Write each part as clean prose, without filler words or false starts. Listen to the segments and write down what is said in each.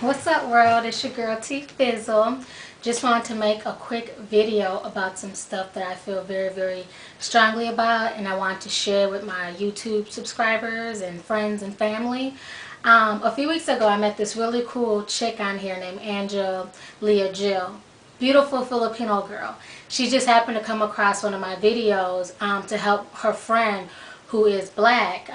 What's up, world? It's your girl T Fizzle. Just wanted to make a quick video about some stuff that I feel very strongly about, and I want to share with my YouTube subscribers and friends and family. A few weeks ago, I met this really cool chick on here named Angelia Jill. Beautiful Filipino girl. She just happened to come across one of my videos to help her friend who is black.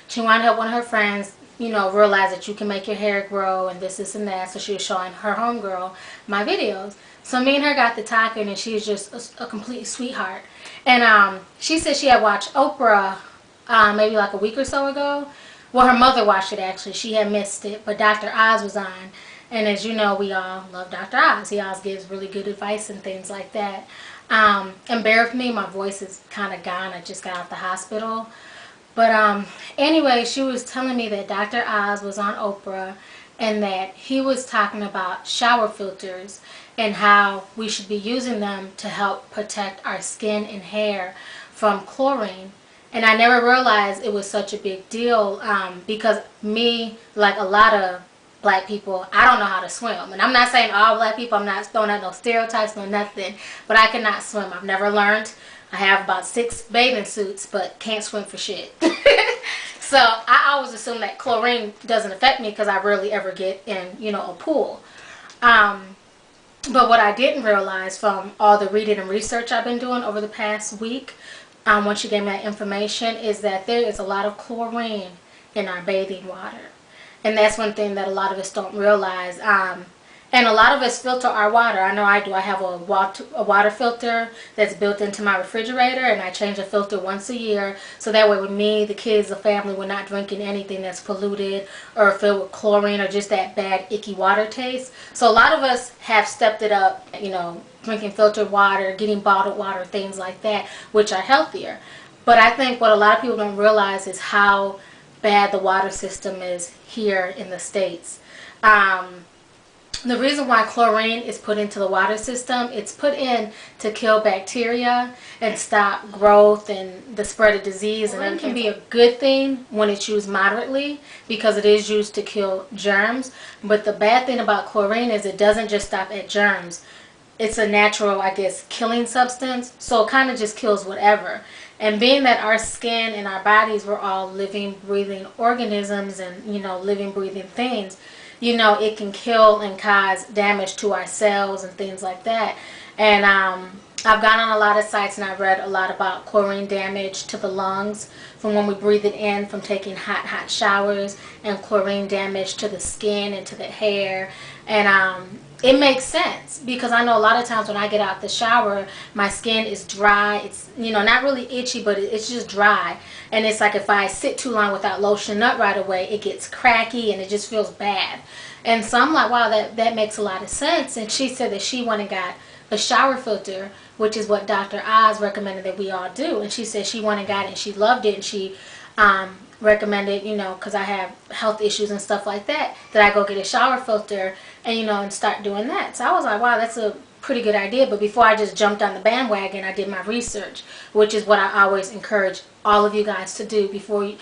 She wanted to help one of her friends, realize that you can make your hair grow and this and that. So she was showing her homegirl my videos. So me and her got to talking, and she's just a complete sweetheart. And she said she had watched Oprah maybe like a week or so ago. Well, her mother watched it actually. She had missed it, but Dr. Oz was on. And as you know, we all love Dr. Oz. He always gives really good advice and things like that. And bear with me, my voice is kind of gone. I just got out the hospital. But anyway, she was telling me that Dr. Oz was on Oprah and that he was talking about shower filters and how we should be using them to help protect our skin and hair from chlorine. And I never realized it was such a big deal because me, like a lot of black people, I don't know how to swim. And I'm not saying all black people, I'm not throwing out no stereotypes, no nothing, but I cannot swim. I've never learned. I have about 6 bathing suits, but can't swim for shit. So I always assume that chlorine doesn't affect me because I rarely ever get in, a pool. But what I didn't realize from all the reading and research I've been doing over the past week, once you gave me that information, is that there is a lot of chlorine in our bathing water. And that's one thing that a lot of us don't realize. And a lot of us filter our water. I know I do. I have a water filter that's built into my refrigerator, and I change the filter once a year. So that way with me, the kids, the family, we're not drinking anything that's polluted or filled with chlorine or just that bad, icky water taste. So a lot of us have stepped it up, drinking filtered water, getting bottled water, things like that, which are healthier. But I think what a lot of people don't realize is how bad the water system is here in the States. The reason why chlorine is put into the water system, it's put in to kill bacteria and stop growth and the spread of disease. And it can be a good thing when it's used moderately because it is used to kill germs. But the bad thing about chlorine is it doesn't just stop at germs. It's a natural, killing substance. So it kind of just kills whatever. And being that our skin and our bodies, we're all living, breathing organisms and, living, breathing things, it can kill and cause damage to our cells and things like that. And I've gone on a lot of sites and I've read a lot about chlorine damage to the lungs from when we breathe it in from taking hot showers, and chlorine damage to the skin and to the hair. And it makes sense because I know a lot of times when I get out the shower, my skin is dry. It's, not really itchy, but it's just dry. And it's like if I sit too long without lotioning up right away, it gets cracky and it just feels bad. And so I'm like, wow, that makes a lot of sense. And she said that she went and got a shower filter, which is what Dr. Oz recommended that we all do. And she said she went and got it and she loved it. And she recommended, because I have health issues and stuff like that I go get a shower filter and, and start doing that. So I was like, wow, that's a pretty good idea. But before I just jumped on the bandwagon, I did my research, which is what I always encourage all of you guys to do before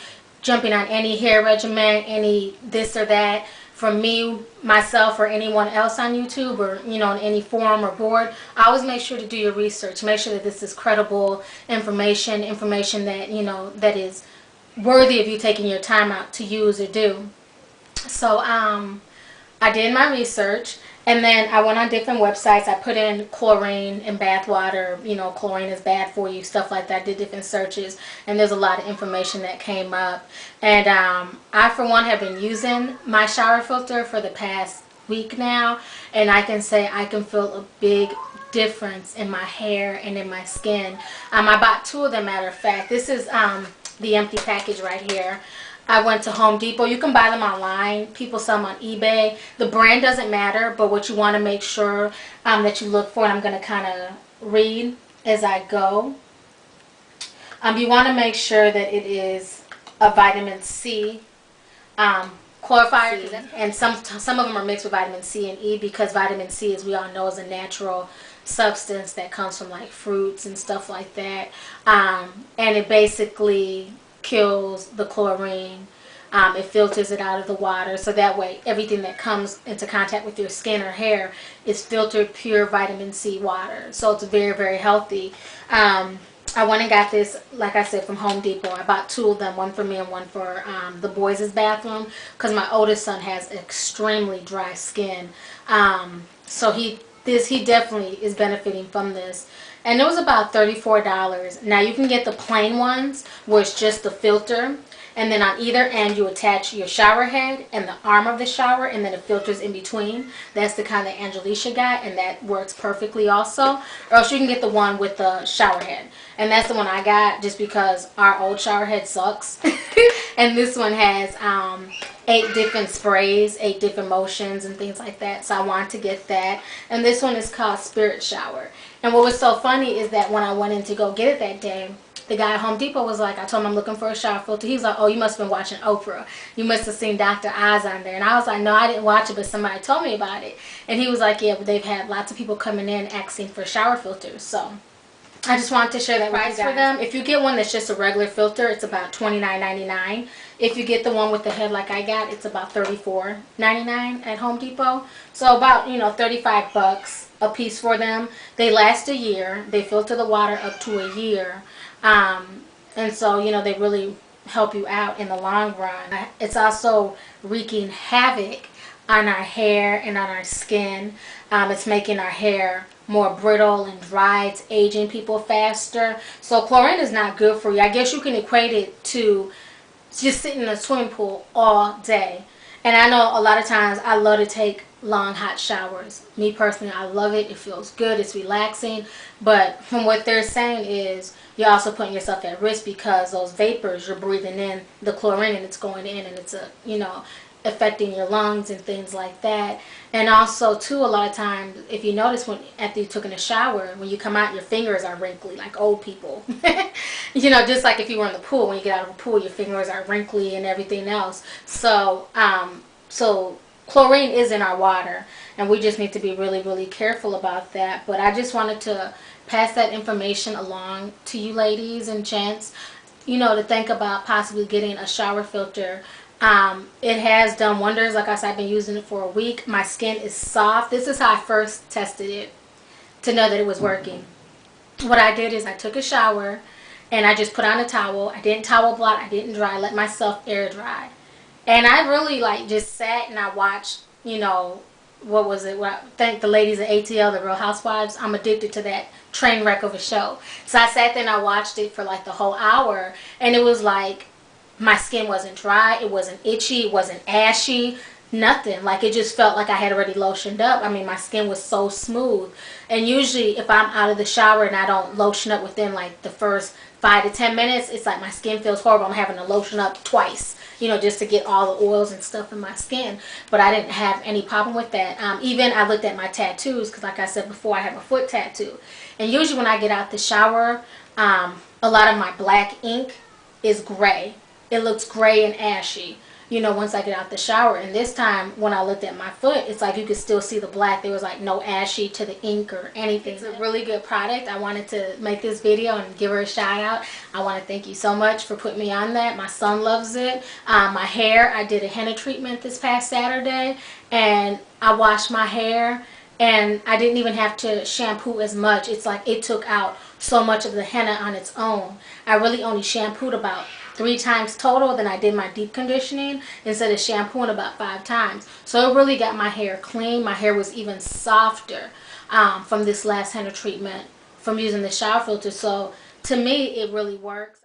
jumping on any hair regimen, any this or that. From me, myself, or anyone else on YouTube or, in any forum or board, I always make sure to do your research. Make sure that this is credible information that, that is worthy of you taking your time out to use or do. So I did my research, and then I went on different websites. I put in chlorine in bath water, chlorine is bad for you, stuff like that. I did different searches, and there's a lot of information that came up. And I, for one, have been using my shower filter for the past week now, and I can say I can feel a big difference in my hair and in my skin. I bought 2 of them, matter of fact. This is the empty package right here. I went to Home Depot. You can buy them online. People sell them on eBay. The brand doesn't matter, but what you want to make sure that you look for, and I'm going to kind of read as I go. You want to make sure that it is a vitamin C chlorifier, and some of them are mixed with vitamin C and E because vitamin C, as we all know, is a natural substance that comes from like fruits and stuff like that. And it basically kills the chlorine It filters it out of the water, so that way everything that comes into contact with your skin or hair is filtered pure vitamin C water. So it's very, very healthy. I went and got this, like I said, from Home Depot. I bought 2 of them, one for me and one for the boys' bathroom, because my oldest son has extremely dry skin. So he definitely is benefiting from this. And it was about $34. Now you can get the plain ones where it's just the filter, and then on either end you attach your shower head and the arm of the shower, and then it filters in between. That's the kind that Angelicia got, and that works perfectly also. Or else you can get the one with the shower head, and that's the one I got just because our old shower head sucks. And this one has 8 different sprays, 8 different motions and things like that, so I wanted to get that. And this one is called Spirit Shower. And what was so funny is that when I went in to go get it that day, the guy at Home Depot was like, I told him I'm looking for a shower filter. He was like, oh, you must have been watching Oprah. You must have seen Dr. Oz on there. And I was like, no, I didn't watch it, but somebody told me about it. And he was like, yeah, but they've had lots of people coming in asking for shower filters. So I just wanted to share that price for them. If you get one that's just a regular filter, it's about $29.99. If you get the one with the head like I got, it's about $34.99 at Home Depot. So about, you know, 35 bucks a piece for them. They last a year. They filter the water up to a year. And so, you know, they really help you out in the long run. It's also wreaking havoc on our hair and on our skin. It's making our hair more brittle and dry. It's aging people faster. So chlorine is not good for you. I guess you can equate it to just sitting in a swimming pool all day. And I know a lot of times I love to take long hot showers. Me personally, I love it. It feels good. It's relaxing. But from what they're saying is you're also putting yourself at risk because those vapors, you're breathing in the chlorine and it's going in, and it's affecting your lungs and things like that. And also too, a lot of times, if you notice, when after you took in a shower, when you come out, your fingers are wrinkly like old people. Just like if you were in the pool, when you get out of a pool, your fingers are wrinkly and everything else. So chlorine is in our water, and we just need to be really, really careful about that. But I just wanted to pass that information along to you ladies and gents, to think about possibly getting a shower filter. It has done wonders. Like I said, I've been using it for a week. My skin is soft. This is how I first tested it to know that it was working. What I did is I took a shower and I just put on a towel. I didn't towel blot. I didn't dry. I let myself air dry. And I really just sat and I watched, what was it? Well, I thank the ladies at ATL, the Real Housewives. I'm addicted to that train wreck of a show. So I sat there and I watched it for the whole hour, and it was like my skin wasn't dry, it wasn't itchy, it wasn't ashy, nothing. It just felt like I had already lotioned up. I mean, my skin was so smooth. And usually if I'm out of the shower and I don't lotion up within the first 5 to 10 minutes, it's like my skin feels horrible. I'm having to lotion up twice, just to get all the oils and stuff in my skin. But I didn't have any problem with that. Even I looked at my tattoos, because like I said before, I have a foot tattoo. And usually when I get out the shower, a lot of my black ink is gray. It looks gray and ashy, once I get out the shower. And this time when I looked at my foot, it's like you could still see the black. There was no ashy to the ink or anything. It's a really good product. I wanted to make this video and give her a shout out. I want to thank you so much for putting me on that. My son loves it. My hair, I did a henna treatment this past Saturday, and I washed my hair and I didn't even have to shampoo as much. It's like it took out so much of the henna on its own. I really only shampooed about 3 times total. Then I did my deep conditioning instead of shampooing about 5 times. So it really got my hair clean. My hair was even softer from this last henna treatment from using the shower filter. So to me, it really works.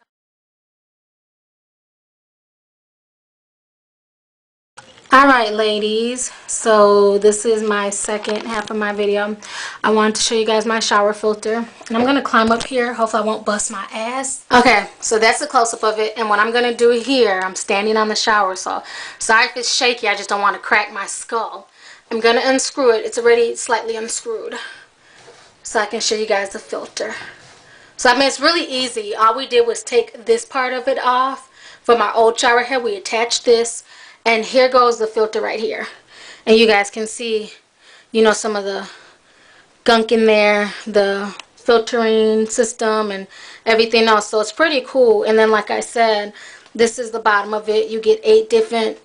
Alright ladies, so this is my second half of my video. I wanted to show you guys my shower filter, and I'm going to climb up here. Hopefully I won't bust my ass. Okay, so that's a close-up of it, and what I'm going to do here, I'm standing on the shower, so sorry if it's shaky, I just don't want to crack my skull. I'm going to unscrew it. It's already slightly unscrewed, so I can show you guys the filter. So I mean, it's really easy. All we did was take this part of it off. For my old shower head, we attached this. And here goes the filter right here. And you guys can see, some of the gunk in there, the filtering system and everything else. So it's pretty cool. And then like I said, This is the bottom of it. You get 8 different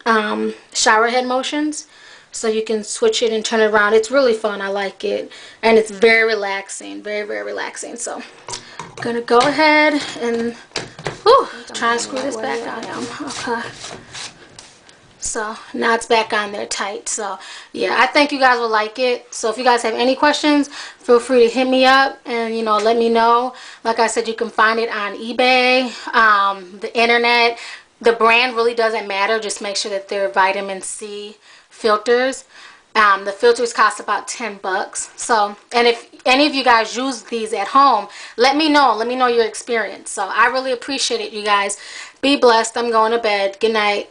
shower head motions. So you can switch it and turn it around. It's really fun. I like it. And it's very relaxing. Very, very relaxing. So I'm going to go ahead and try and screw this back on. Okay. So now it's back on there tight. So yeah, I think you guys will like it. So if you guys have any questions, feel free to hit me up and, you know, let me know. Like I said, you can find it on eBay, the internet. The brand really doesn't matter. Just make sure that they're vitamin C filters. The filters cost about 10 bucks. So, and if any of you guys use these at home, let me know. Let me know your experience. So I really appreciate it, you guys. Be blessed. I'm going to bed. Good night.